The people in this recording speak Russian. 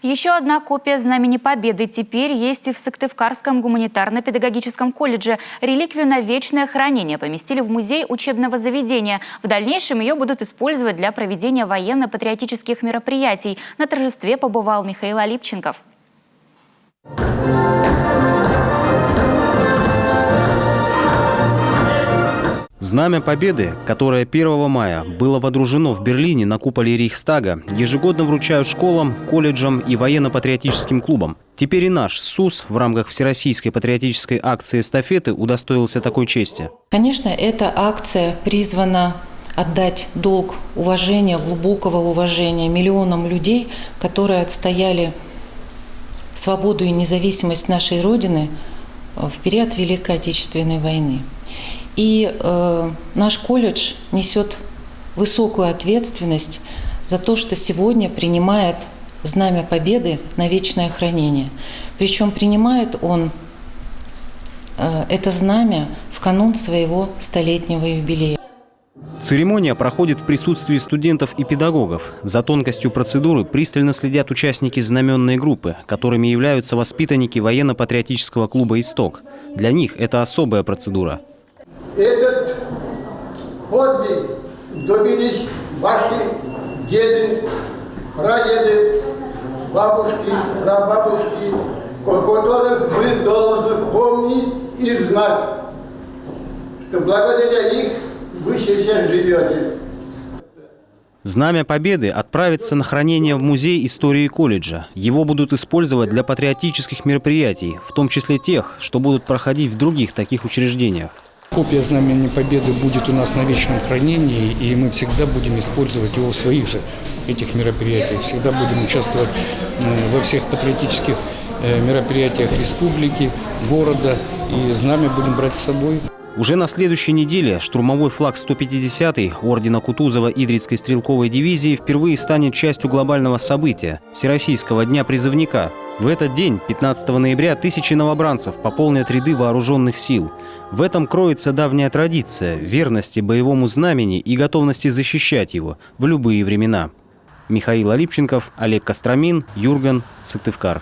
Еще одна копия Знамени Победы теперь есть и в Сыктывкарском гуманитарно-педагогическом колледже. Реликвию на вечное хранение поместили в музей учебного заведения. В дальнейшем ее будут использовать для проведения военно-патриотических мероприятий. На торжестве побывал Михаил Алипченков. Знамя Победы, которое 1 мая было водружено в Берлине на куполе Рейхстага, ежегодно вручают школам, колледжам и военно-патриотическим клубам. Теперь и наш СУС в рамках Всероссийской патриотической акции эстафеты удостоился такой чести. Конечно, эта акция призвана отдать долг уважения, глубокого уважения миллионам людей, которые отстояли свободу и независимость нашей Родины в период Великой Отечественной войны. И наш колледж несет высокую ответственность за то, что сегодня принимает Знамя Победы на вечное хранение. Причем принимает он это знамя в канун своего 100-летнего юбилея. Церемония проходит в присутствии студентов и педагогов. За тонкостью процедуры пристально следят участники знаменной группы, которыми являются воспитанники военно-патриотического клуба «Исток». Для них это особая процедура. Этот подвиг добились ваши деды, прадеды, бабушки, прабабушки, о которых вы должны помнить и знать, что благодаря их вы сейчас живете. Знамя Победы отправится на хранение в Музей истории колледжа. Его будут использовать для патриотических мероприятий, в том числе тех, что будут проходить в других таких учреждениях. Копия Знамени Победы будет у нас на вечном хранении, и мы всегда будем использовать его в своих же этих мероприятиях. Всегда будем участвовать во всех патриотических мероприятиях республики, города, и знамя будем брать с собой. Уже на следующей неделе штурмовой флаг 150-й ордена Кутузова Идрицкой стрелковой дивизии впервые станет частью глобального события – Всероссийского дня призывника. В этот день, 15 ноября, тысячи новобранцев пополнят ряды вооруженных сил. В этом кроется давняя традиция верности боевому знамени и готовности защищать его в любые времена. Михаил Алипченков, Олег Костромин, Юрган, Сыктывкар.